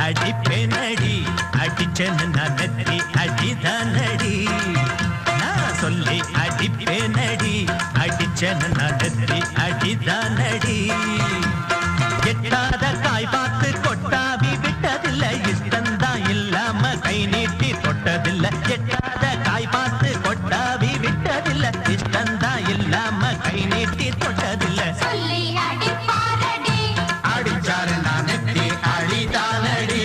அடிப்பேனடி அடிச்சேன்னு நான் நெத்தி அடிதானடி நான் சொல்லி அடிப்பேனடி அடிச்சேன்னு நான் நெத்தி அடிதானடி எட்டாத காய் பார்த்து கொட்டாவி விட்டதில்லை இஷ்டந்தான் இல்லாம கை நீட்டி தொட்டதில்லை எட்டாத காய் பார்த்து கொட்டாவி விட்டதில்லை இஷ்டந்தான் இல்லாம கை நீட்டி தொட்டதில்லை அடிச்சாரு நான் நெத்தி அழிதானடி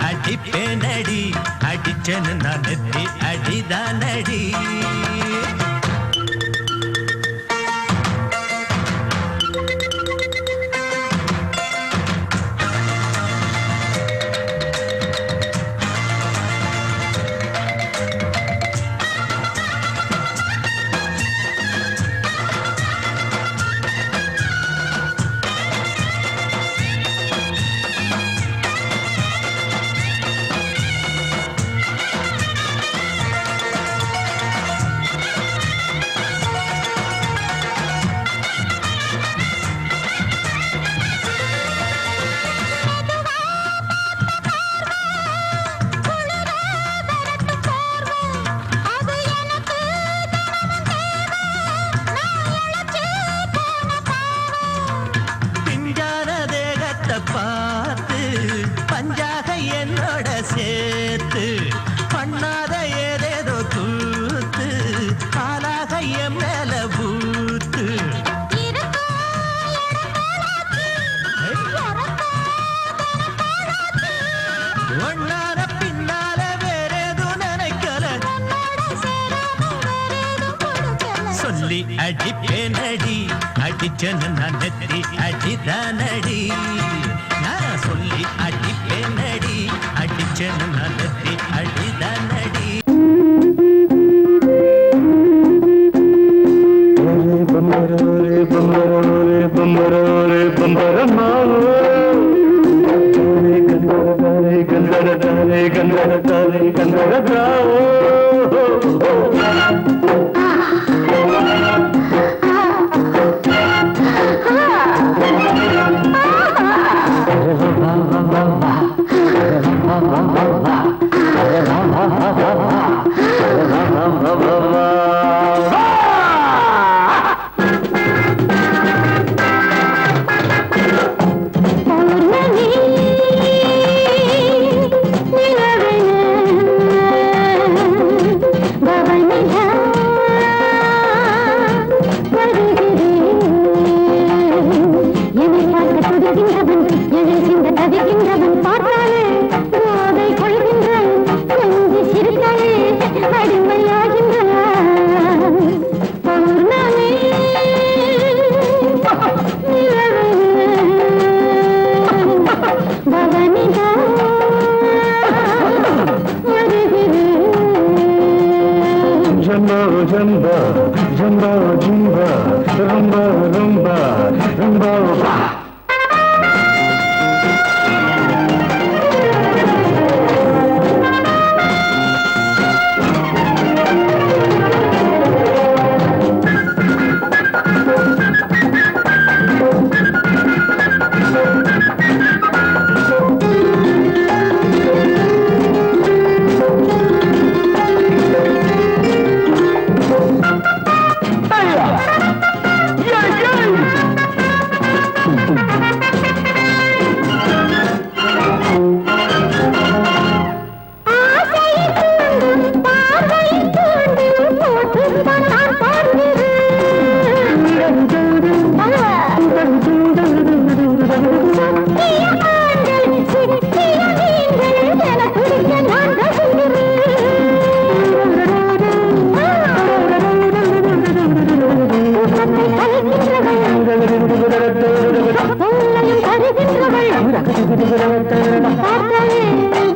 அடிப்பேனடி அடிச்சேன்னு நான் நெத்தி அடிதானடி பார்த்து பஞ்சாக என்னோட சேர்த்து பண்ணாத ஏதேதோ கூத்து பாலாக என் மேல பூத்து ஒன்னார பின்னால வேறேதோ நினைக்கல சொல்லி அடிப்பேனடி அடிச்சேன்னு நான் நெத்தி அடிதானடி நான் சொல்லி அடிப்பேனடி அடிச்சேன்னு நான் நெத்தி அடிதானடி பம்பரே பம்பரே பம்பரே பம்பரமா கந்தரதாரே கந்தரதாரே கந்தரதாரே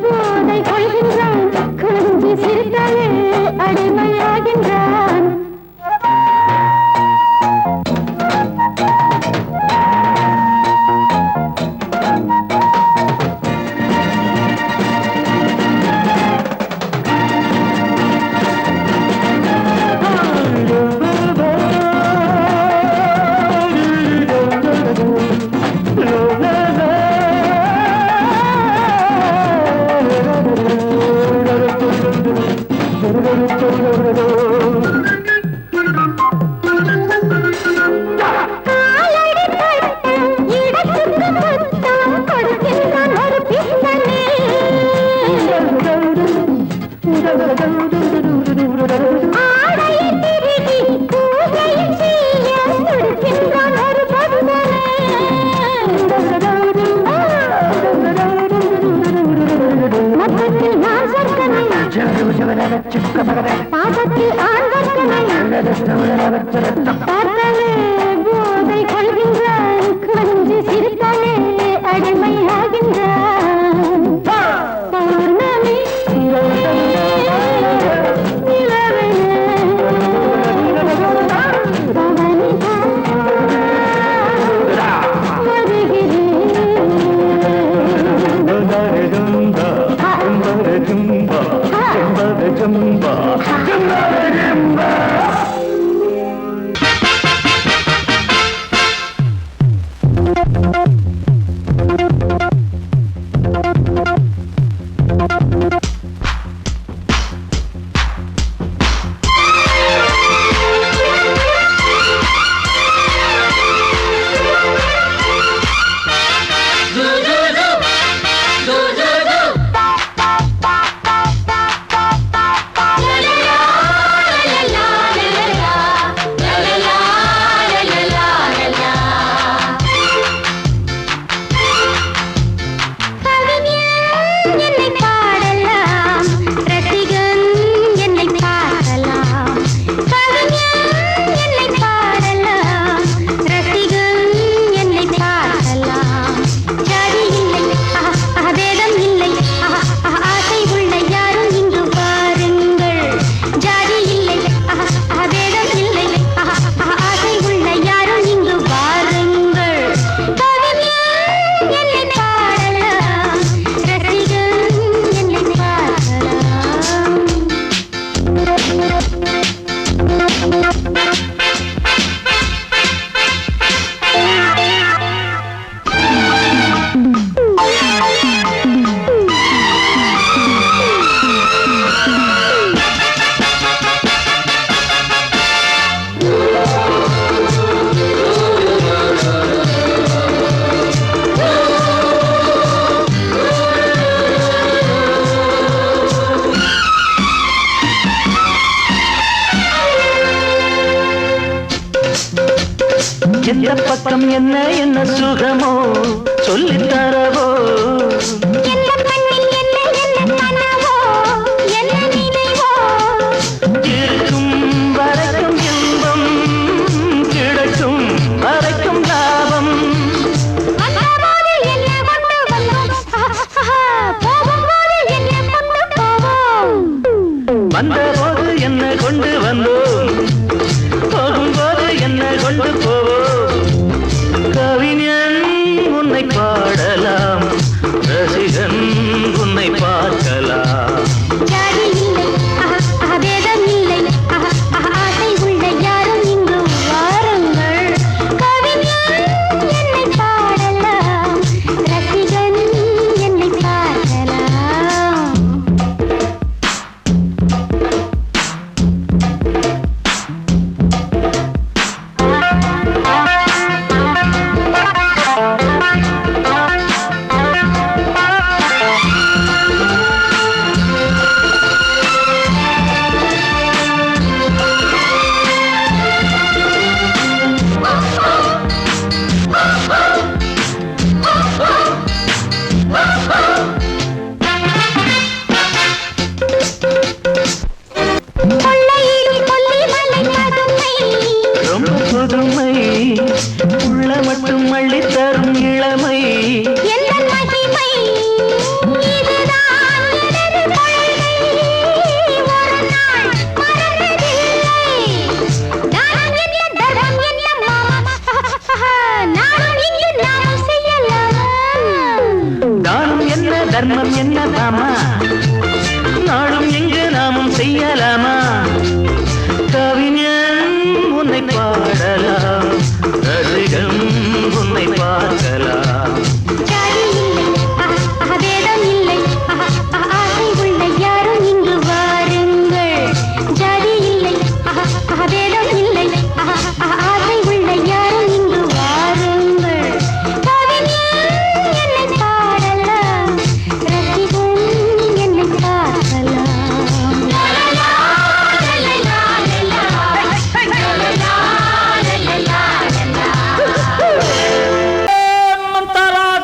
போதை கொள்கின்றான் கொஞ்சி சிரித்தாலே அடிமையாகின்றான் பாதத்தில் போதை கொள்கின்றான் கொஞ்சி சிரித்தாலே அடிமையாகின்றான் பௌர்ணமி எந்த பக்கம் என்ன என்ன சுகமோ சொல்லித் தரவோ இருக்கும் வரைக்கும் இன்பம் கிடைக்கும் வரைக்கும் லாபம் வந்தபோது என்ன கொண்டு வந்தோம் போகும்போது என்ன கொண்டு போவோம் கவிஞன் உன்னை பாடலாம் ரசிகன் உன்னை பார்க்கலாம் தர்மம் என்னதாமா நாளும் எங்கு நாமும் செய்யலாமா கவிஞன் உன்னை பாடலாம் ரசிகன் உன்னை பார்க்கலாம்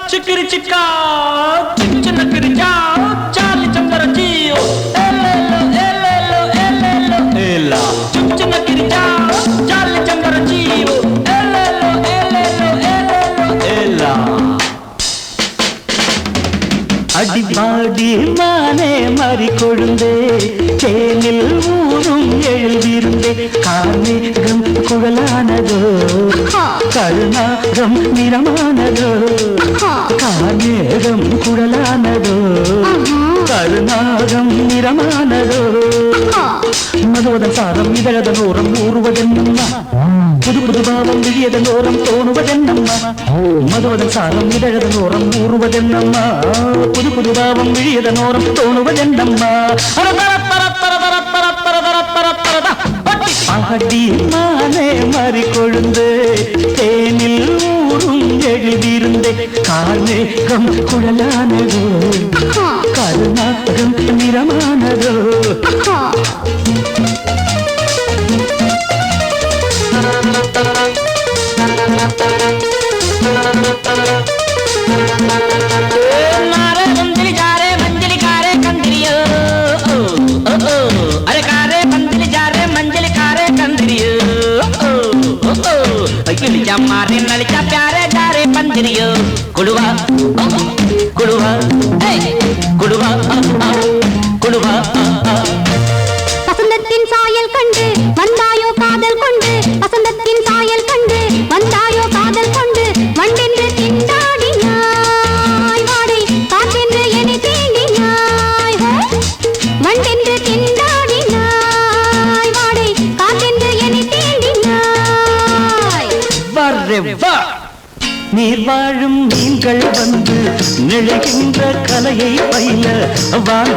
Chikiri chika, chichina kiri chao, Charlie chambara chio, elelo, elelo, elelo, ela. Chichina kiri chao, Charlie chambara chio, elelo, elelo, elelo, ela. அடிபாடி மானே மாறிக்கொழுந்தே தேனில் ஊரும் எழுதிருந்தே கார்மேகம் குழலானதோ கருணாகம் நிறமானதோ கார்மேகம் குழலானதோ கருணாகம் நிறமானதோ மதுவதன் சாரம் இதழதன் ஓரம் ஊறுவதென்னம்மா புது புது பாவம் விழியதன் ஓரம் தோணுவதென்னம்மா மதுவதன் சாரம் இதழதன் ஓரம் ஊறுவதென்னம்மா புது புது பாவம் விழியதன் ஓரம் தோணுவதென்னம்மா அடி மானே மாறிக்கொழுந்து தேனில் ஊரும் எழுதியிருந்தே கார்மேகம் குழலானதோ கருணாகம் நிறமானதோ नारे मंदिर जा रे मंजिल कारे कंदरियो, अरे कारे मंदिर जा रे मंजिल कारे कंदरियो, किलिचा मारे नलिचा प्यारे जा रे पंदरियो, कुड़वा कुड़वा कुड़वा कुड़वा வசந்தத்தின் சாயல் கண்டு வந்தாயோ காதல் கொண்டு வசந்தத்தின் சாயல் கண்டு வந்தாயோ காதல் கொண்டு வண்டென்று திண்டாடினாய் வாடை காற்றென்று என்னை தீண்டினாய் வண்டென்று திண்டாடினாய் வாடை காற்றென்று என்னை தீண்டினாய் வரே வா நீர் வாழும் மீன்கள் வந்து நெழுகின்ற கலையை பயில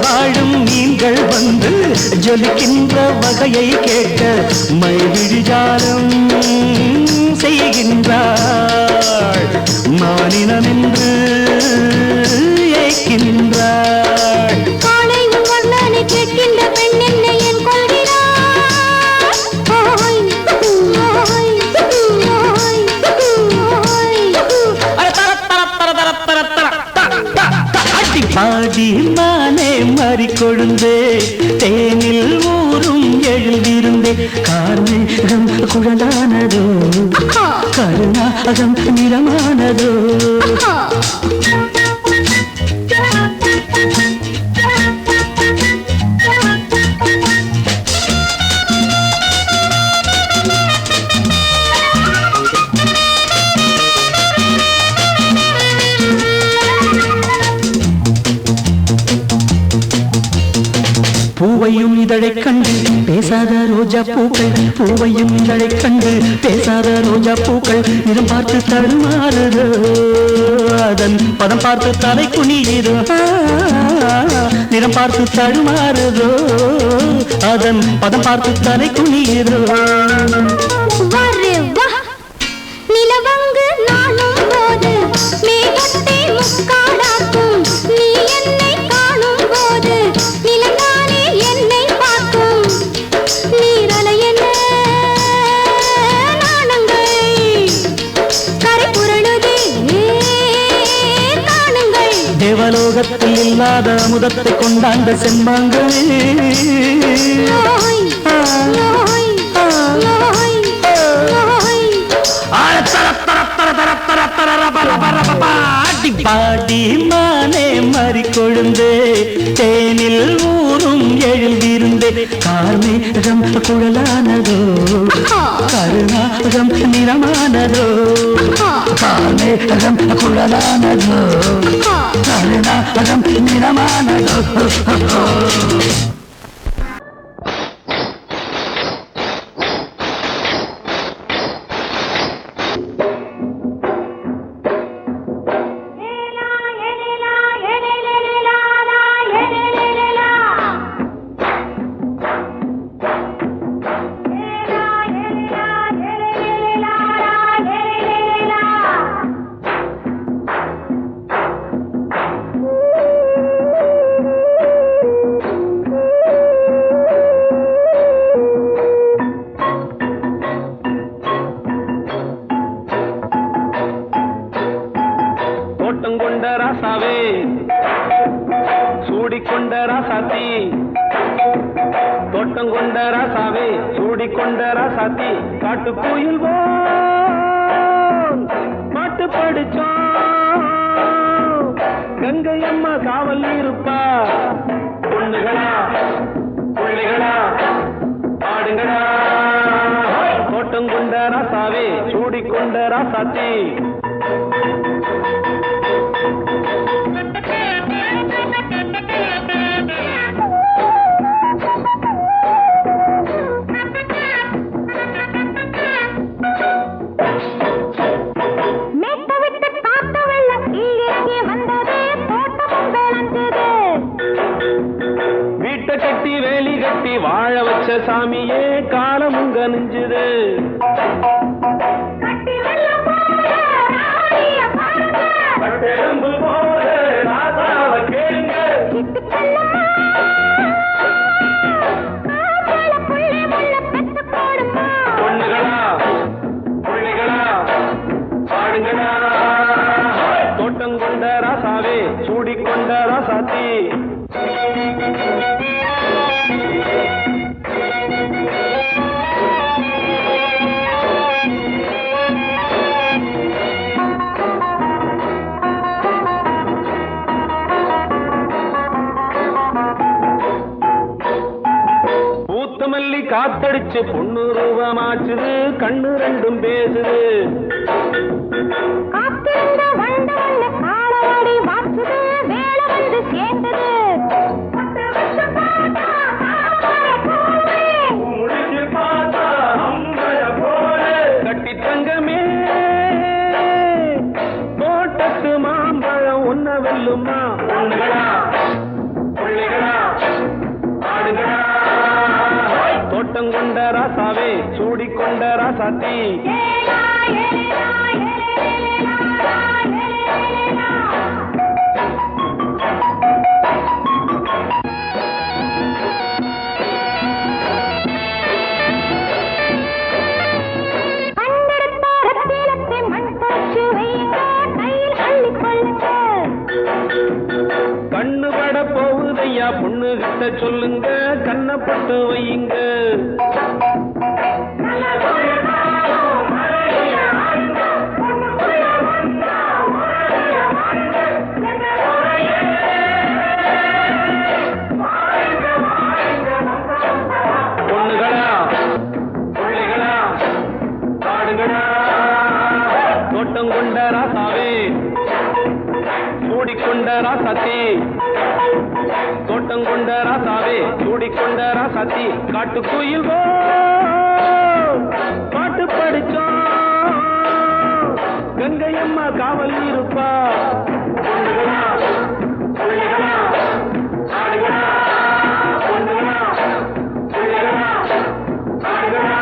வாழும் மீன்கள் வந்து ஜொலிக்கின்ற வகையை கேட்க மைவிழிஜாலம் செய்கின்றாள் மானினம் என்று ஏற்கின்றாள் காலை உன் வர்ணனை கேட்கின்ற பெண் என்னை என் கொள்கிறாள் ஓய் ஓய் ஓய் பாடி மானே மாறிக்கொழுந்தே தேனில் ஊரும் எழுதியிருந்தே கார்மேகம் குழலானதோ கருணாகம் நிறமானதோ பூவையும் இதழைக் கண்டு பேசாத ரோஜா பூக்கள் பூவையும் இதழைக் கண்டு பேசாத ரோஜா பூக்கள் நிறம் பார்த்து தடுமாறுதோ அதன் பதம் பார்த்து தலை குனியுதோ நிறம் பார்த்து தடுமாறுதோ அதன் பதம் பார்த்து தலை குனியுதோ நிலவங்கு நானும் போது மேகத்தை முக்காடாக்கும் நீ என்னை காணும் போது நிலங்கானே என்னை பார்க்கும் நீரலை என்ன நாணங்கள் கரை புரளுதே காணுங்கள் தேவலோகத்தில் இல்லாத அமுதத்தை கொண்டாண்ட செம்மாங்களே பாடி மானே மாறிக்கொழுந்தே தேனில் ஊரும் எழுதியிருந்தே கார்மேகம் குழலானதோ கருணாகம் நிறமானதோ கார்மேகம் குழலானதோ கருணாகம் காத்தடிச்சு பொண்ணு ரூபமாச்சுது கண்ணு ரெண்டும் பேசுது கட்டி தங்கமே தோட்டத்து மாம்பழம் ஒன்ன வெல்லுமா பொண்ணுகளா பிள்ளைகளா ஆடுகளா தோட்டம் கொண்ட ராசாவே சூடிக்கொண்ட ராசாத்தி கண்ணு பட போகுதையா பொண்ணு கிட்ட சொல்லுங்க கண்ணப்பட்டு வையுங்க பொண்ணுகளா பிள்ளைகளா காடுகளா தோட்டம் கொண்ட ராசாவே சூடிக்கொண்ட ராசாத்தி தோட்டம் கொண்ட ராசாவே சூடிக்கொண்ட ராசாத்தி காட்டுக்குயில் பாட்டு படிச்சோம் கங்கையம்மா காவல் இருப்பா பொண்ணுகளா பிள்ளைகளா ஆடுகளா பொண்ணுகளா பிள்ளைகளா ஆடுகளா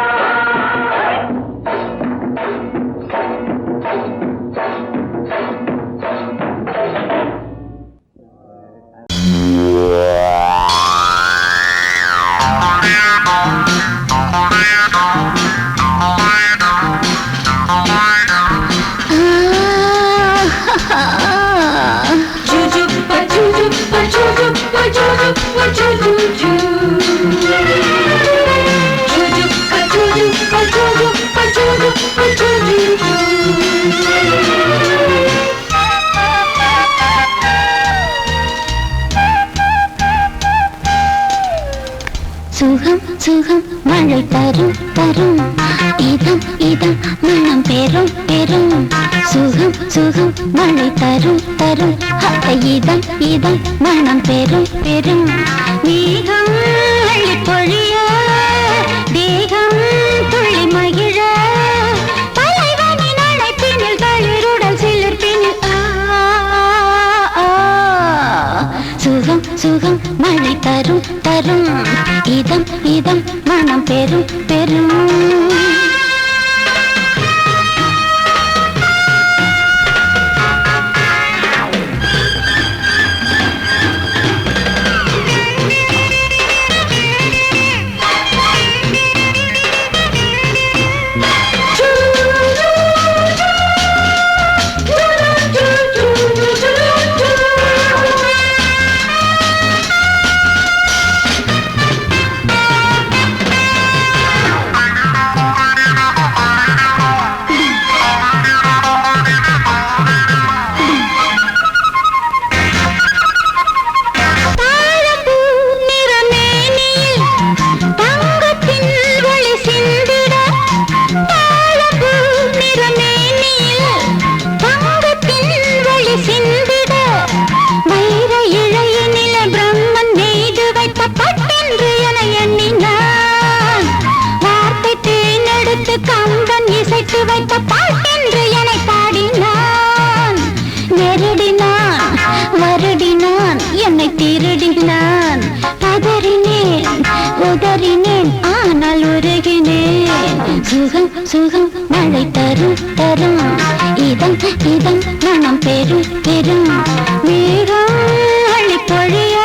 சுகம் சுகம் மழை தரும் தரும் இதம் இதம் மனம் பெறும் பெறும் சுகம் சுகம் மழை தரும் தரும் இதம் இதம் மனம் பெறும் பெறும் மேகம் அள்ளி பொழிய தேகம் துள்ளி மகிழ தலைவனின் அழைப்பினில் தளிருடல் சிலிர்ப்பினில் சுகம் சுகம் மழை தரும் தரும் இதம் இதம் மனம் பெறும் பெறும் கம்பன் இசைத்து வைத்த பாட்டென்று என்னை பாடினான் நெருடினான் வருடினான் என்னை திருடினான் பதறினேன் உதறினேன் ஆனால் உருகினேன் சுகம் சுகம் மழை தரும் தரும் இதம் இதம் மனம் பெறும் பெறும் மேகம் அள்ளி பொழிய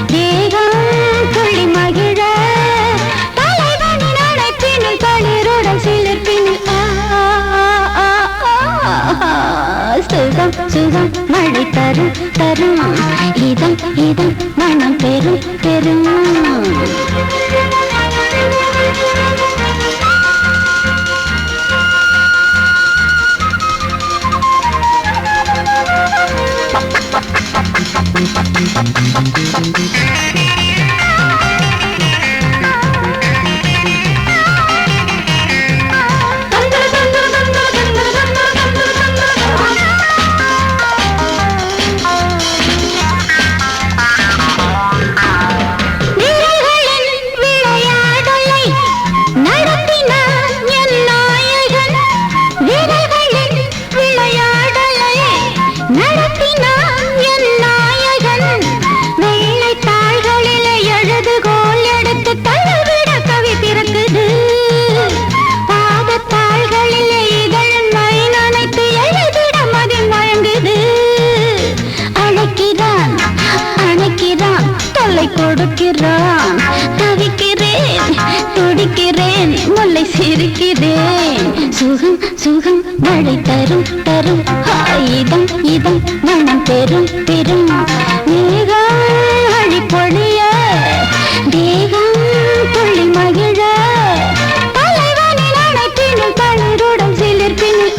தேகம் துள்ளி மகிழ சுகம் சுகம் மழை தரும் தரும் இதம் இதம் மனம் பெறும் பெறும் கொடுக்கிறான் தவிக்கிறேன் துடிக்கிறேன் முல்லை சிரிக்கிறேன் சுகம் சுகம் மழை தரும் தரும் இதம் இதம் மனம் பெறும் பெறும் மேகம் அழி பொழிய தேகம் துள்ளி மகிழ தலைவனின் அழைப்பினில் தளிருடன் சிலிர்ப்பினில்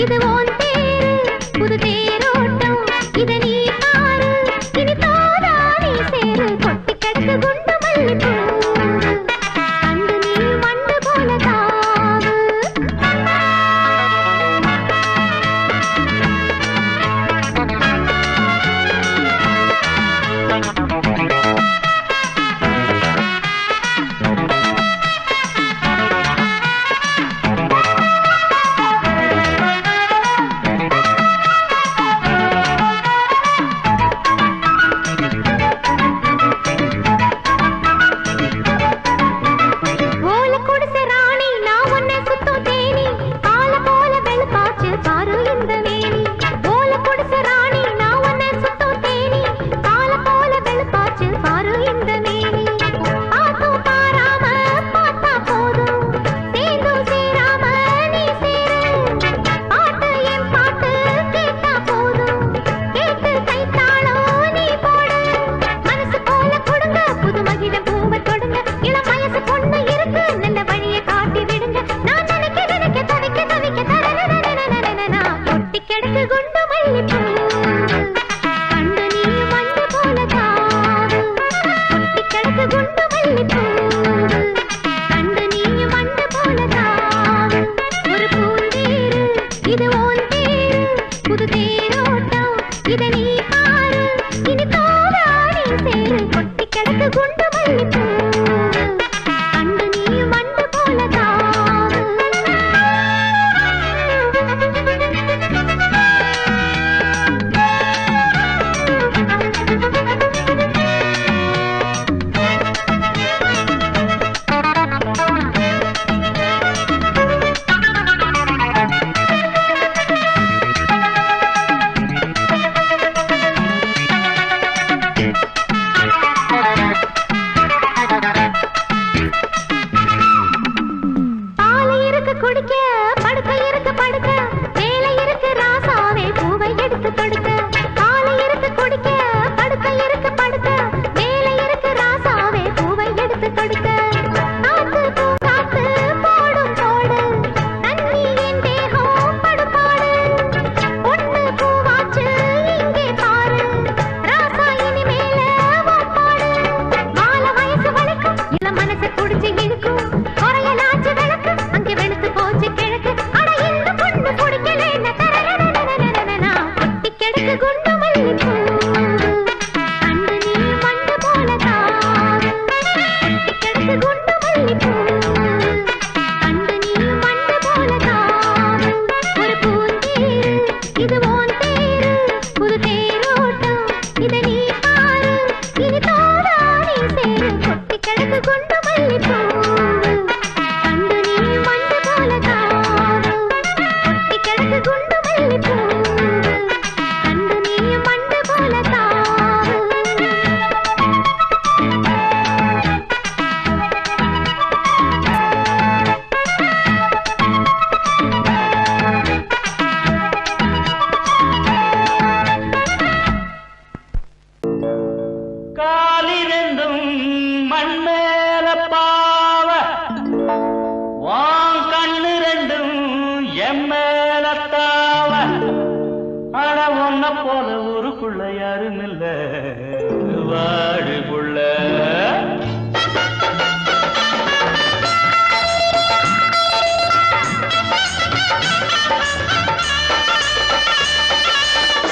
இது ஓன் தேரு புது தேரோட்டம் இத நீ பாரு இனி தோதா நீ சேரு கொட்டி கிடக்கு குண்டு மல்லிப்பூ அண்டு நீ மண்டு போல தாவு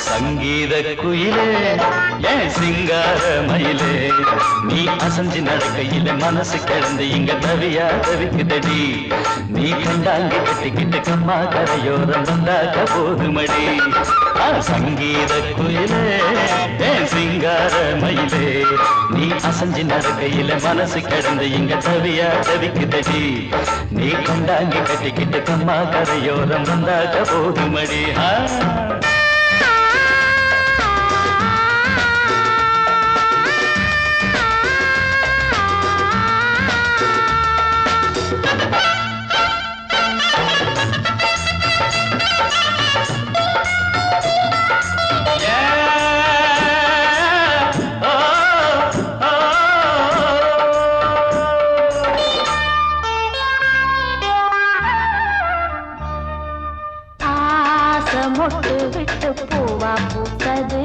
சங்கீத குயிலே ஏன் சிங்கார மயிலே நீ அசஞ்சு நடக்கையில மனசு கிடந்து இங்க தவியா தவிக்குதடி நீ கண்டாங்க கட்டிக்கிட்டு கம்மா கரையோரம் வந்தாக்க போதுமடி சங்கீத குயிலே ஏன் சிங்கார மயிலே நீ அசஞ்சு நடக்கையில மனசு கிடந்து இங்க தவியா தவிக்குதடி நீ கண்டாங்க கட்டிக்கிட்டு கம்மா கரையோரம் வந்தாக்க போதுமடி ஆசை மொட்டு விட்டு பூவா பூத்தது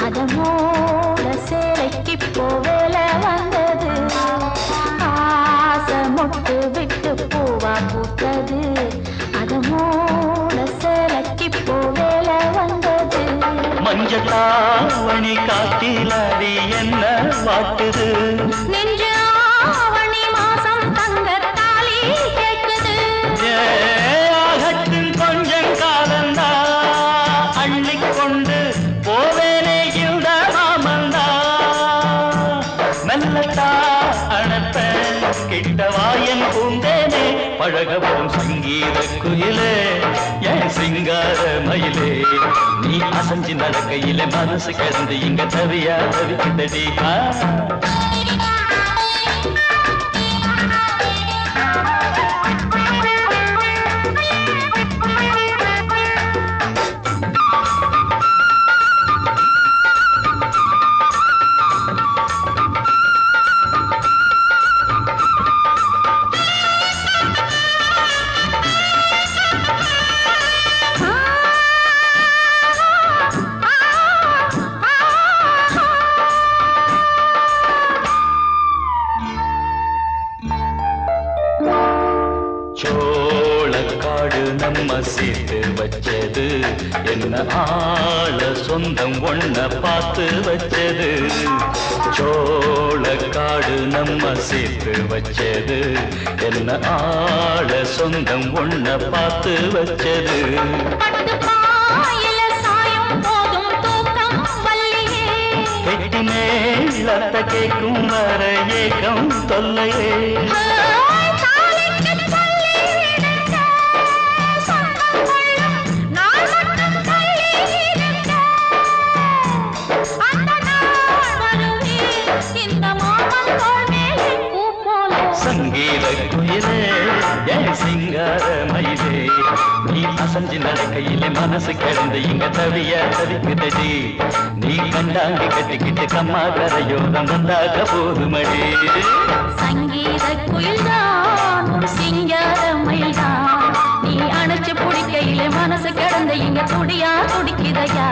அத மூட சேலைக்கு போவேல வந்தது ஆசை மொட்டு விட்டு பூவா பூத்தது அத மூட சேலைக்கு போவேல வந்தது மஞ்சளாவணி காட்டில் அது என்ன வாட்டுது நெஞ்சு ஆவணி மாசம் தங்க தாலி கேட்குது ஆகட்டும் கொஞ்சம் காலந்தா அள்ளிக்கொண்டு போவேனே இந்த மாமந்தா மெல்லத்தா அணப்ப கிட்டவாயன் பூந்தேனே பழகவும் சங்கீத குயிலே என் சிங்கார மயிலே நீ அசஞ்சி நடக்கையில மனசு கிடந்து இங்க தவியா தவிக்கிட்டடி சோளக்காடு நம்ம சேர்த்து வச்சது என்ன ஆள சொந்தம் ஒன்ன பார்த்து வச்சது சோளக்காடு நம்ம சேர்த்து வச்சது என்ன ஆள சொந்தம் ஒன்ன பார்த்து வச்சது கெட்டி மேலத்த கேட்கும் வர ஏகம் தொல்லையே சங்கீத குயிலே என் சிங்கார மயிலே நீ அசஞ்சி நடக்கையிலே மனசு கிடந்து இங்க தவிய தவிக்குதடி நீ கண்டாங்கி கட்டிக்கிட்டு கம்மா கரையோரம் வந்தாக போதுமடி சங்கீத குயில்தான் சிங்கார மயில்தான் நீ அணைச்சு பிடிக்கையிலே மனசு கிடந்து இங்க துடியா துடிக்குதையா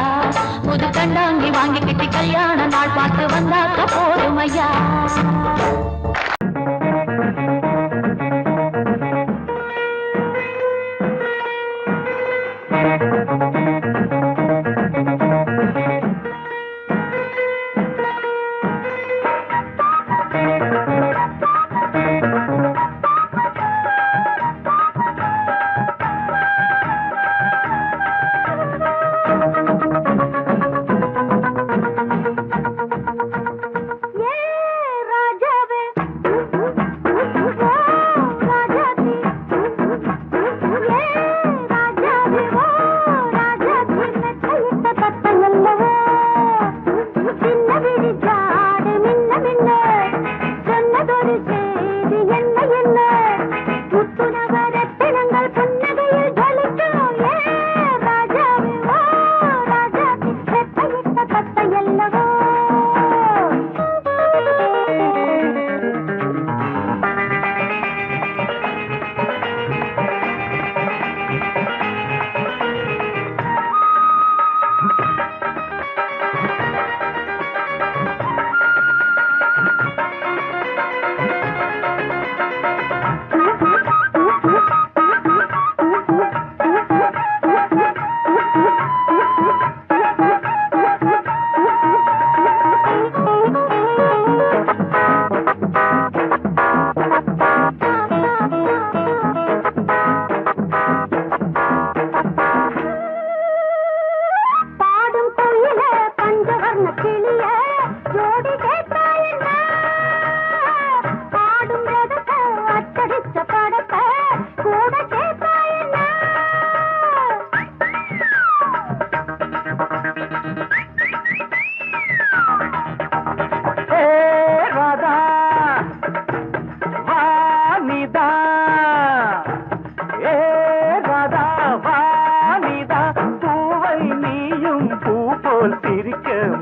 புது கண்டாங்கி வாங்கிக்கிட்டு கல்யாண நாள் பார்த்து வந்தாக்க போதுமையா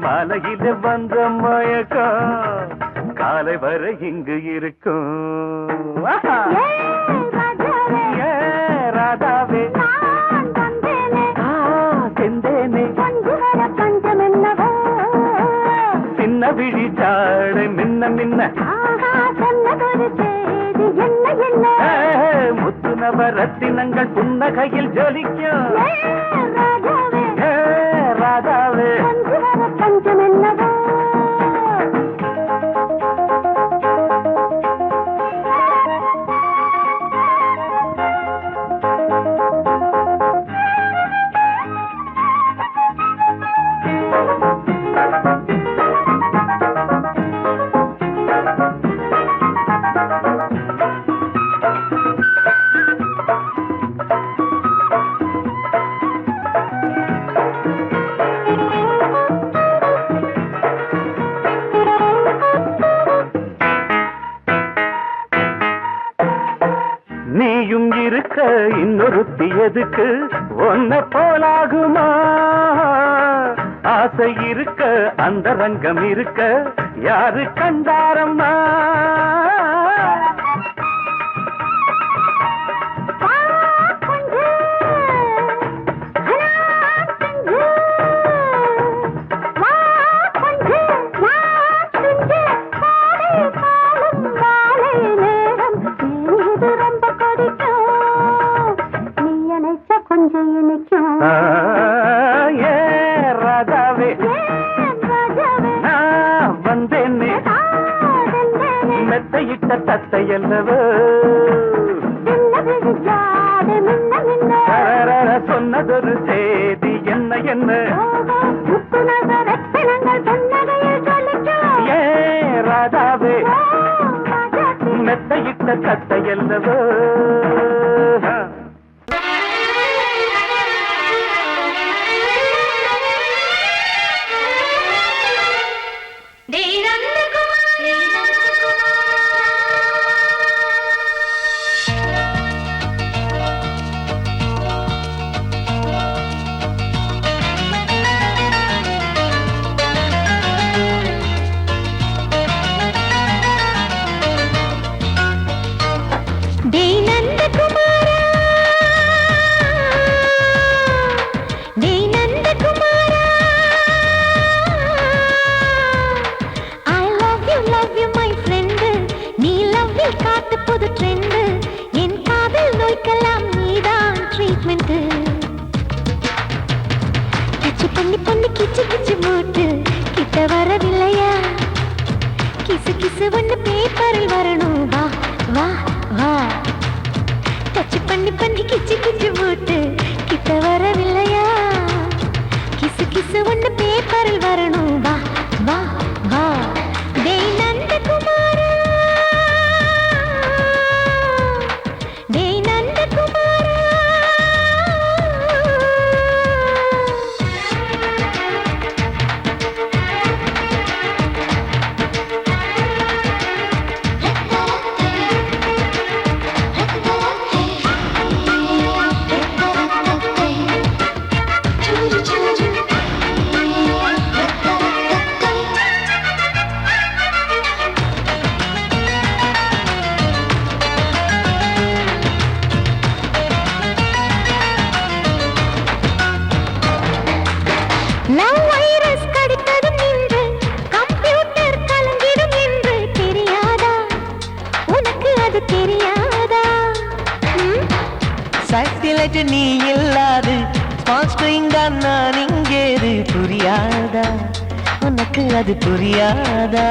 மாலையில வந்த மயக்கம் காலை வரை இங்கு இருக்கும் ராதாவே என்ன ஆஹா சொன்னதொரு செய்தி என்ன என்ன முத்து நவரத்தினங்கள் புன்னகையில் ஜொலிக்கும் ராஜாவே ராதாவே பஞ்சு வர பஞ்சம் என்னவோ நீயும் இருக்க இன்னொருத்தி எதுக்கு ஒன்ன போலாகுமா ஆசை இருக்க அந்த ரங்கம் இருக்க யாரு கண்டாரம்மா ஏ ராதாவே நான் வந்தேனே மெத்தையிட்ட தத்தை அல்லவோ சொன்னதொரு செய்தி என்ன என்ன ஏ ராதாவே மெத்தையிட்ட தத்தை அல்லவோ கிச்சு கிச்சு மூட்டு கிட்ட வரவில்லையா கிசு கிசு ஒண்ணு பேப்பரில் வரணும் வா வா வா டச் பண்ணி பண்ணி கிச்சு கிச்சு மூட்டு கிட்ட வரவில்லையா கிசு கிசு ஒண்ணு பேப்பரில் வரணும் வா வா வா டேய் நந்தகுமாரா டேய் நந்தகுமாரா நீ இல்லாது நான் இங்கேது புரியாதா உனக்கு அது புரியாதா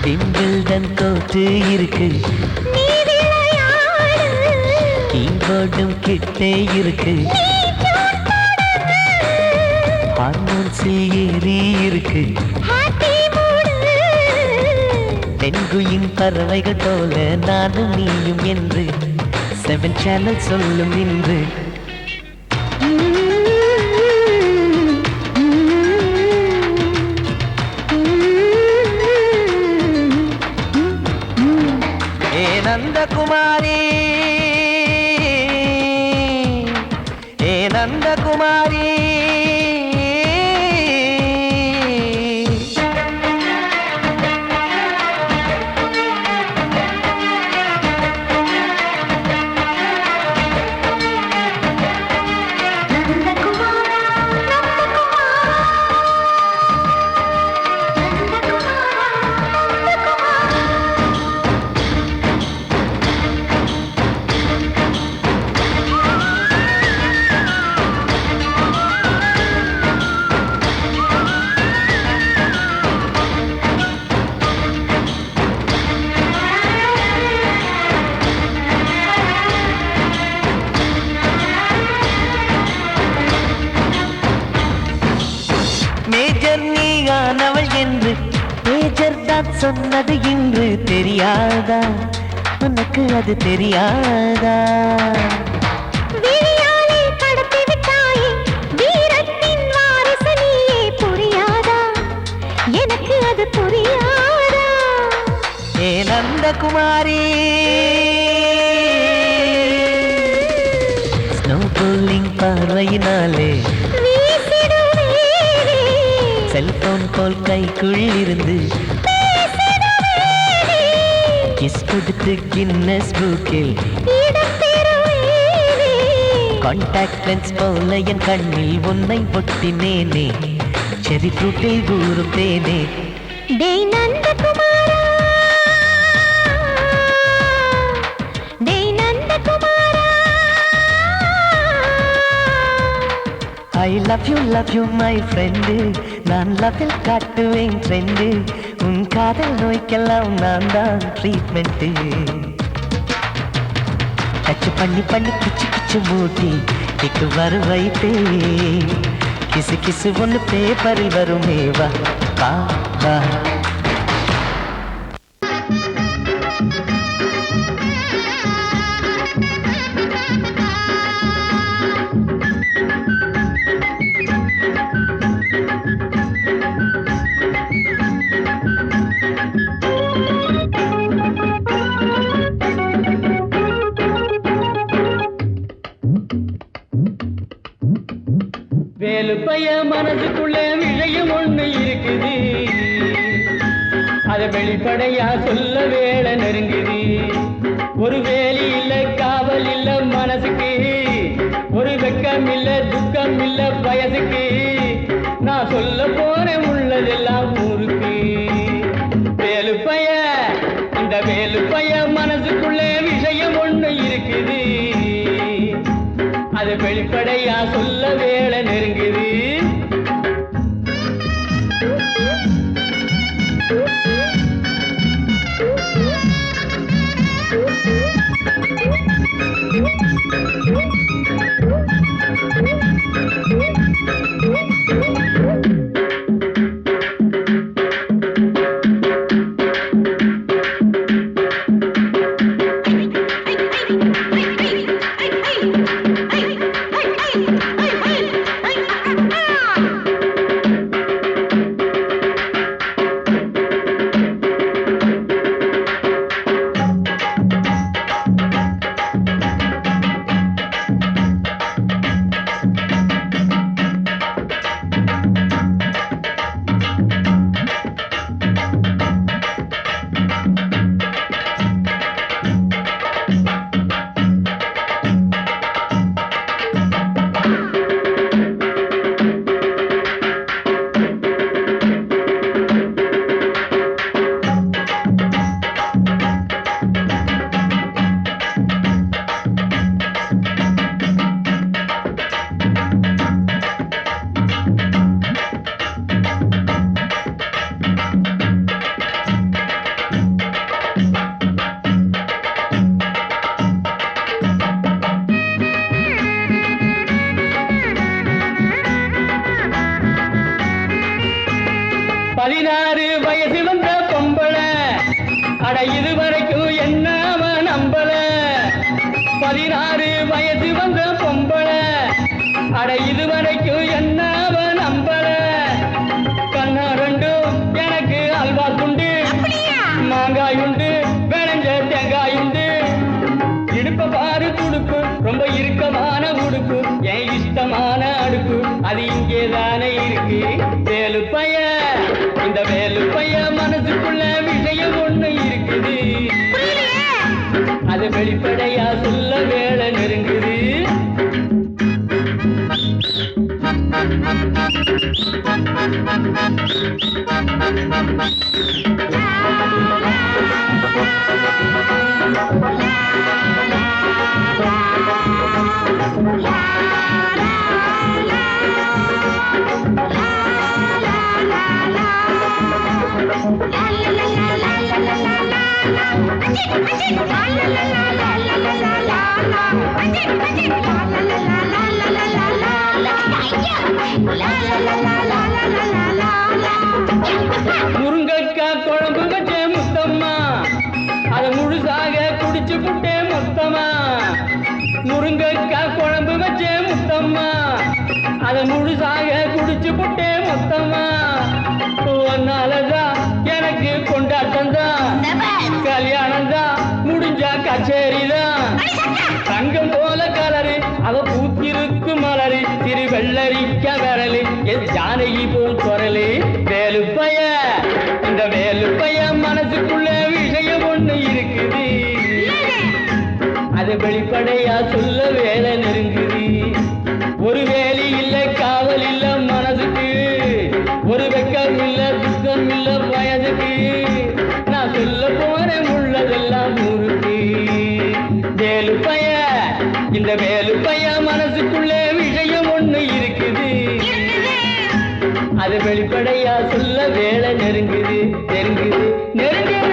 பிம்பிள்டன் கோட்டு இருக்கு கீபோர்டும் கிட்டே இருக்கு ஹார்மோன்ஸில் ஏறி இருக்கு பெண்குயின் பறவைகள் போல நானும் நீயும் என்று 7 சேனல் சொல்லும் இன்று ஏ நந்தகுமாரி ஏ நந்தகுமாரி சொன்னது இன்று தெரியாதா உனக்கு அது தெரியாதா விழியாலே கடத்தி விட்டாயே வீரத்தின் வாரிசு நீயே புரியாதா எனக்கு அது புரியாதா ஏ நந்தகுமாரி ஸ்னோ போலிங் பார்வையினாலே செல்போன் போல் கைக்குள் இருந்து கிஸ் கொடுத்து கின்னஸ் புக்கில் கான்டாக்ட் லென்ஸ் போல என் கண்ணில் உன்னை ஒட்டினேனே செரி ஃப்ரூட்டில் ஊறும் தேனே டேய் நந்தகுமாரா டேய் நந்தகுமாரா I love you my friend நான் லவ்வில் காட்டுவேன் ட்ரெண்டு உன் காதல் நோய்க்கெல்லாம் நான் தான் ட்ரீட்மெண்ட் டச் பண்ணி பண்ணி கிச்சு கிச்சு மூட்டி கிக்கு வர வைத்தே கிசு கிசு ஒன்று பேப்பரில் வருமே வா வா வா வேலு பைய மனசுக்குள்ள விஷயம் ஒண்ணு இருக்குது அத வெளிப்படையா சொல்ல வேலை நெருங்குது ஒரு வேலி இல்ல காவல் இல்ல மனசுக்கு ஒரு வெக்கம் இல்ல துக்கம் இல்ல வயசுக்கு நான் சொல்ல போறேன் உள்ளதெல்லாம் ஊருக்கு வேலு பைய இந்த வேலு பைய மனசுக்குள்ள விஷயம் ஒண்ணு இருக்குது அது வெளிப்படையா சொல்ல வேலை நெருங்குது இதுவரைக்கும் என்ன அவன் நம்பல 16 வயசு வந்த பொம்பளை அட இதுவரைக்கும் என்ன அவன் நம்பல கண்ணா ரெண்டும் எனக்கு அல்வா துண்டு மாங்காய் உண்டு விளைஞ்ச தேங்காய் உண்டு இடுப்ப பாரு துடுப்பு ரொம்ப இறுக்கமான உடுப்பு என் இஷ்டமான அடுப்பு அது இங்கேதானே இருக்கு வேலு பைய இந்த வேலு பைய மனசுக்குள்ள விஷயம் ஒண்ணு இருக்குது அது வெளிப்படையா சொல்ல வேலை நெருங்குது la la la la la la la முருங்கைக்காய் குழம்பு வச்சே முத்தம்மா அதை முழுசாக குடிச்சு புட்டே மொத்தமா முருங்கைக்காய் குழம்பு வச்சே முத்தம்மா அதை முழுசாக குடிச்சு புட்டே மொத்தமா ஒன்னாலதான் எனக்கு கொண்டாட்டம் தான் கல்யாணம் தான் முடிஞ்சா கச்சேரிதான் தங்கம் போல கலரு அவ பூத்திருக்கு மலரு திரு வெள்ளரிக்க விரலு என் ஜானகி போல் குரலு வேலுப்பைய இந்த வேலுப்பைய மனசுக்குள்ள விஷயம் ஒண்ணு இருக்குது அது வெளிப்படையா சொல்ல வேலை நெருங்குது ஒரு வேலி இல்ல காவல் இல்ல மனசுக்கு ஒரு வெக்கம் இல்ல துக்கம் இல்ல வயதுக்கு நான் சொல்ல போறேன் உள்ளதெல்லாம் ஊருக்கு வேலுப்பைய இந்த வேலுப்பைய மனசுக்குள்ள விஷயம் ஒண்ணு இருக்குது அது வெளிப்படையா சொல்ல வேலை நெருங்குது நெருங்குது நெருங்குது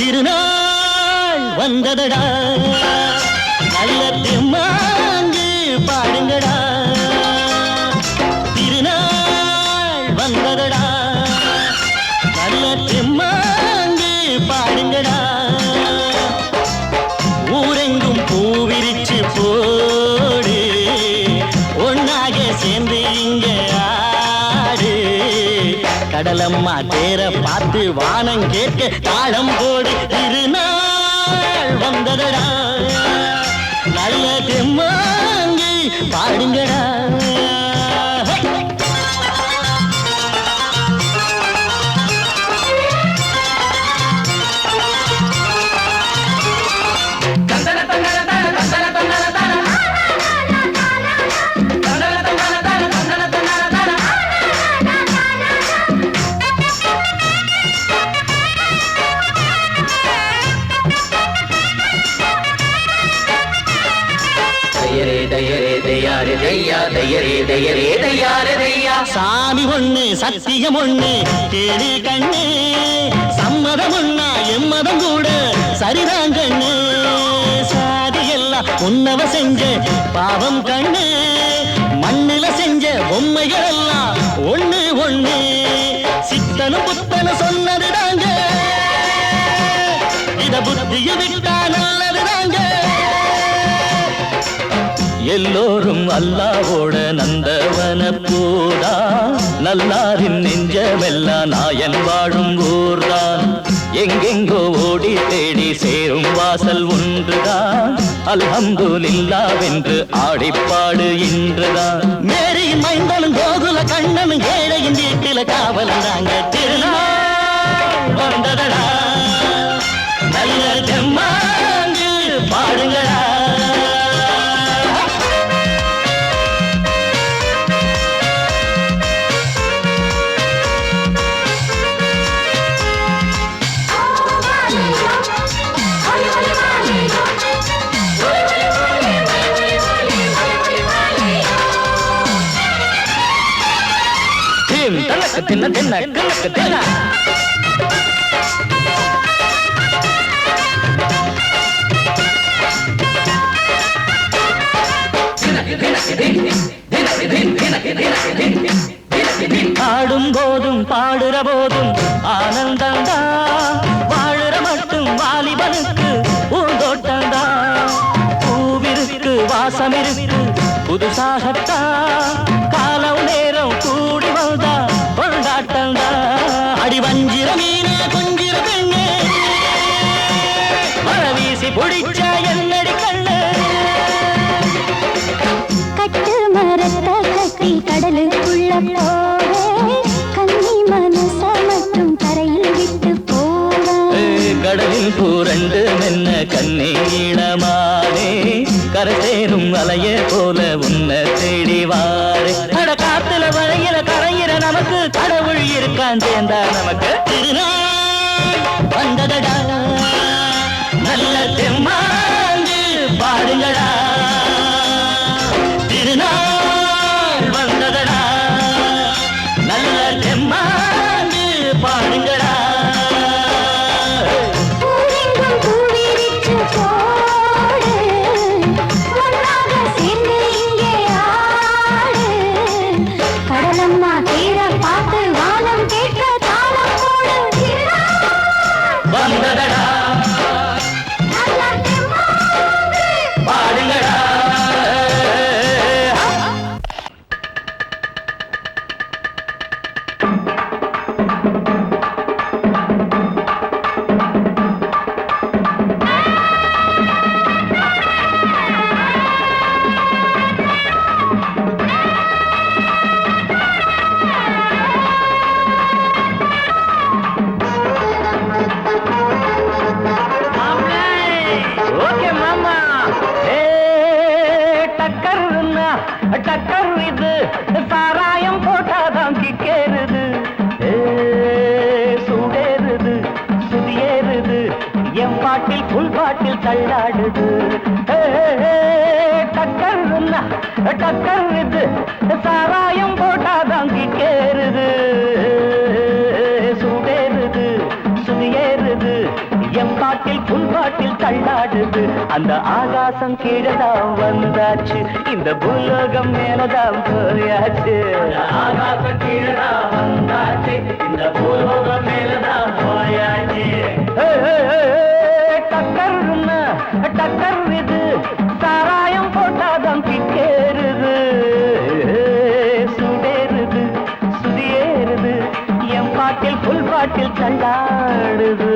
திருநாள் வந்ததடா நல்ல திருமாங்கு பாடுங்கடா திருநாள் வந்ததடா நல்ல திருமாங்கு பாடுங்கடா ஊரெங்கும் பூவிரிச்சு போடு ஒன்னாக சேர்ந்து இங்க ஆடு கடலம்மா தேர பார்த்து வானம் கேட்க தாளம் போடு திருநாள் வந்ததடா நல்ல தெம்மாங்கி பாடுங்கடா சாமி ஒண்ணு சத்தியம் ஒண்ணு கேளு கண்ணு சம்மதம் ஒண்ணா எம்மதம் கூட சரிதான் கண்ணு சாதி எல்லாம் உன்னவ செஞ்ச பாவம் கண்ணு மண்ணில செஞ்ச பொம்மைகள் எல்லாம் ஒண்ணு ஒண்ணு சித்தனும் புத்தனு சொன்னது தாங்க இத புத்திய விட்டா நல்லது தாங்க எல்லோரும் அல்லாவோட நந்தவன பூதா நல்லாரின் நெஞ்சமெல்லாம் நாயன் வாழும் ஊர்தான் எங்கெங்கோ ஓடி தேடி சேரும் வாசல் ஒன்றுதான் அல்ஹம்துலில்லாஹ்வென்று ஆடிப்பாடு இன்றுதான் மேரியின் மைந்தனும் கோகுல கண்ணனும் ஏழையின் வீட்டில காவலந்தாங்க திருநாள் வந்ததடா நல்ல தெம்மாங்கு பாடுங்களா தின்ன தின்ன கணக்கு தின்ன ஆடும் போதும் பாடுற போதும் ஆனந்தந்தா வாழுற மட்டும் வாலிபனுக்கு பூந்தோட்டந்தா பூவிருக்கு வாசம் இருக்கு புதுசாகத்தா காலம் நேரம் கூடி வந்தா கொண்டாட்டந்தா அடி வஞ்சிர மீன கொஞ்சிர பெண்ணு மழை வீசி பிடிச்ச என்னடி கண்ணு கட்டு மரத்தை கட்டி கடலுக்குள்ள போவே கன்னி மனச மட்டும் கரையில் விட்டு போவே கடலில் பூரண்டு மென்ன கண்ணீளமானே மலையே போல உன்னை தேடி வாரு அட காத்துல வளையில கரையிற நமக்கு கடவுள் இருக்கான் சேர்ந்தா நமக்கு திருநாள் வந்ததடா நல்ல தெம்மாண்டு பாடுங்கடா திருநாள் வந்ததடா நல்ல தெம்மாண்டு பாடுங்கடா பூவெங்கும் பூவிரித்து போடு ஒன்றாக சேர்ந்து இங்கே ஆடு கடலம்மா தேர பார்த்து வானம் கேட்க தாளம் போடு வந்ததடா நல்ல தெம்மாங்கு பாடுங்கடா ஓகே மாமா டக்கர்னா டக்கர் இது சாராயம் போட்டாதான் கிக்கேறுது சூடேறுது சுதியேறுது என் பாட்டில் புல் பாட்டில் தள்ளாடுது டக்கர்னா டக்கர் இது சாராயம் போட்டாதான் கிக்கேறுது சூடேறுது சுதியேறுது என் பாட்டில் புல் பாட்டில் தள்ளாடுது அந்த ஆகாசம் கீழதான் வந்தாச்சு இந்த பூலோகம் மேலதான் போயாச்சு ஆகாசம் கீழதான் வந்தாச்சு இந்த பூலோகம் மேலதான் போயாச்சு டக்கர்னா டக்கர் இது சாராயம் போட்டாதான் கிக்கேறுது சுடேறுது சுதியேறுது என் பாட்டில் புல் பாட்டில் தள்ளாடுது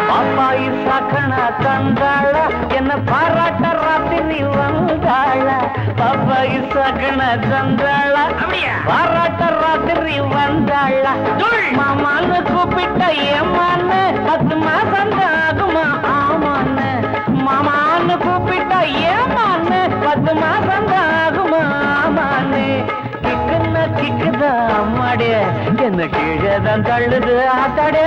பாப்பாயி சாக்கணா தந்தாள என்ன பாராட்ட ராத்திரி வந்தாள பாப்பாயி சாக்கணா தந்தாள பாராட்ட ராத்திரி வந்தாள மாமான்னு கூப்பிட்ட ஏமான்னு 10 மாசம் ஆகுமா ஆமான்னு மாமான்னு கூப்பிட்ட ஏமான்னு 10 மாசம் ஆகுமா ஆமான்னு கிக்குன்னா கிக்குதா அம்மாடே என்ன கீழதான் தள்ளுது ஆத்தாடே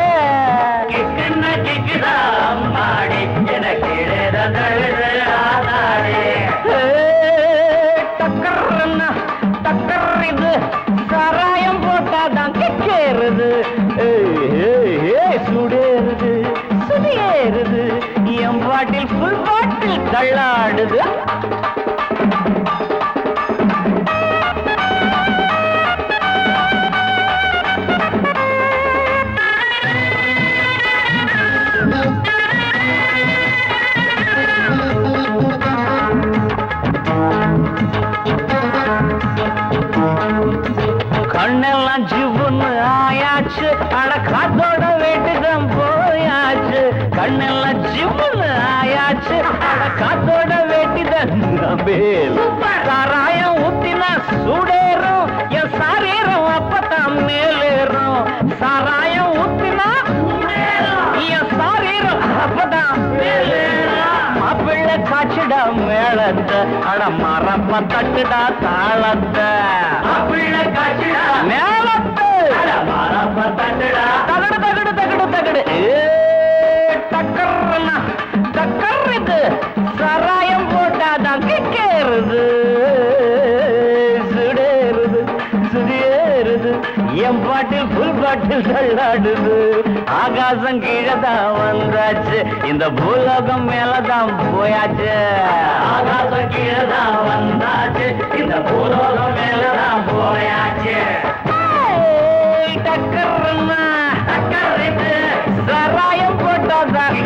கிக்குன்னா கிக்குதா அம்மாடே என்ன கீழதான் தள்ளுது ஆத்தாடே டக்கர்னா டக்கர் இது சாராயம் போட்டாதான் கிக்கேறுது சுடேறுது சுதியேறுது என் பாட்டில் புல் பாட்டில் தள்ளாடுது கண்ணெல்லாம் ஜிவுன்னு ஆயாச்சு அட காத்தோட வீட்டுதான் போயாச்சு கண்ணெல்லாம் ஜிவுன்னு ஆயாச்சு அட காத்தோட வேட்டிதான் சாராயம் ஊத்தினா சூடேறும் என் சாரீரம் அப்பதான் மேலேறும் சாராயம் ஊத்தினா என் சாரீரம் அப்பதான் மேலேறும் மாப்பிள்ளை காய்ச்சிடா மேளத்தை அட மரப்ப தட்டுடா தாளத்தை மாப்பிள்ளை காய்ச்சிடா மேளத்தை அட மரப்ப தட்டுடா தகடு தகடு தகடு தகடு டக்கர்னா டக்கர் இது சாராயம் போட்டாதான் கிக்கேறுது சுடேறுது சுதியேறுது என் பாட்டில் புல் பாட்டில் தள்ளாடுது ஆகாசம் கீழதான் வந்தாச்சு இந்த பூலோகம் மேலதான் போயாச்சு ஆகாசம் கீழதான் வந்தாச்சு இந்த பூலோகம் மேலதான் போயாச்சு டக்கர்னா டக்கர் இது சாராயம் போட்டாதான்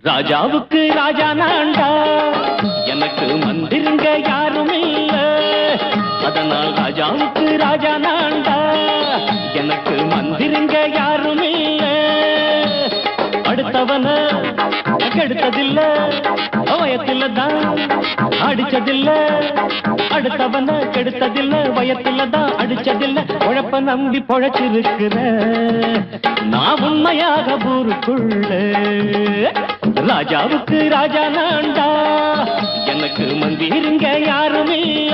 ராஜாவுக்கு ராஜா நான்டா, எனக்கு மந்திருங்க யாரும் இல்ல. அதனால் ராஜாவுக்கு ராஜா நான்டா, எனக்கு மந்திருங்க யாரும் இல்ல. அடுத்தவன கெடுத்ததில்ல, வயத்தில தான் அடிச்சதில்ல. அடுத்தவன கெடுத்ததில்ல, வயத்தில தான் அடிச்சதில்ல. உழப்ப நம்பி பொழைச்சிருக்கிற நான் உண்மையாக ஊருக்குள்ள. ராஜாவுக்கு ராஜா நான்டா, எனக்கு மந்திருங்க யாரும் இல்ல.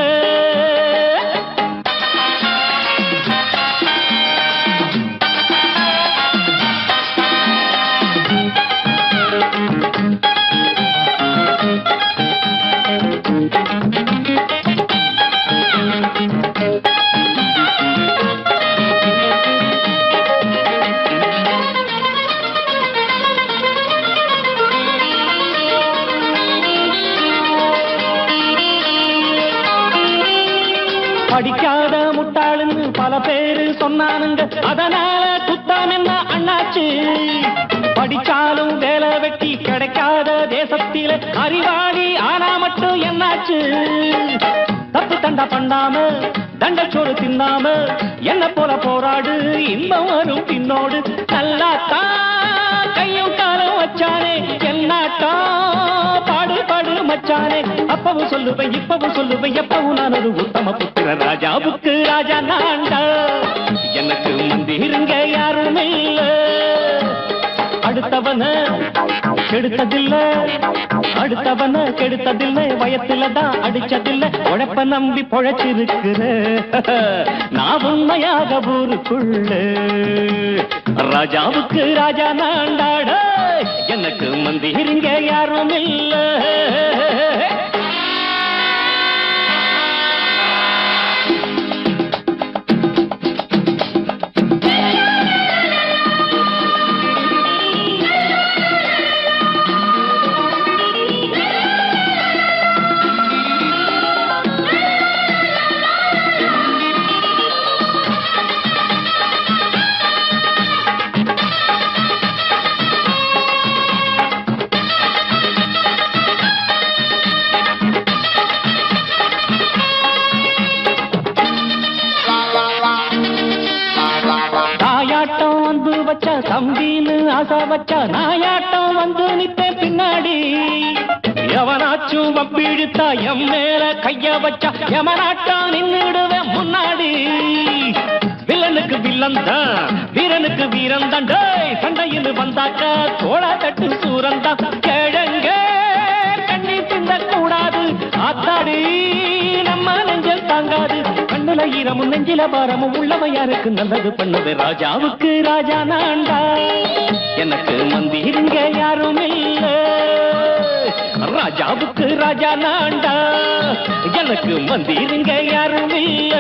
படிக்காத முட்டாளுன்னு பல பேரு சொன்னானுங்க, அதனால குத்தம் என்ன அண்ணாச்சு. படிச்சாலும் வேலை வெட்டி கிடைக்காத தேசத்தில அறிவாளி ஆனா மட்டும் என்னாச்சு. தப்பு தண்டா பண்ணாம தண்டச்சோறு தின்னாம என்ன போல போராடு, இன்பம் வரும் பின்னோடு. நல்லாத்தான் கையும் காலம் வச்சானே, என்னாட்டா பாடு பாடு மச்சானே. அப்பவும் சொல்லுவேன் இப்பவும் சொல்லுவேன், எப்பவும் நான் ஒரு உத்தம புத்திர. ராஜாவுக்கு ராஜா நான்டா, எனக்கு மந்திருங்க யாரும் இல்ல. அடுத்தவன கெடுத்ததில்ல, அடுத்தவன கெடுத்ததில்லை. வயத்தில தான் அடிச்சதில்லை. உழைப்ப நம்பி பொழைச்சிருக்கிற நான் உண்மையாக ஊருக்குள்ள. ராஜாவுக்கு ராஜா நான்டாட, எனக்கு மந்திருங்க யாரும் இல்ல. தம்பின்னு ஆசா வச்சா நாயாட்டம் வந்து நித்தேன் பின்னாடி. எவனாச்சும் வப்பிழுத்தா எம் மேல கைய வச்சா எமனாட்டம் நின்னுடுவேன் முன்னாடி. வில்லனுக்கு வில்லன் தான், வீரனுக்கு வீரன் தான். சண்டையில் வந்தாக்கா தோளா தட்டு சூரன் தான். கிழங்க கண்ணி தின்ன கூடாது, ஆத்தாடி நம்ம நெஞ்சல் தாங்காது. கண்ணுல ஈரமும் நெஞ்சில பாரமும் உள்ளவன் யாருக்கு நல்லது பண்ணது. ராஜாவுக்கு ராஜா நான்டா, எனக்கு மந்திருங்க யாரும் இல்ல. ராஜாவுக்கு ராஜா நான்டா, எனக்கு மந்திருங்க யாரும் இல்ல.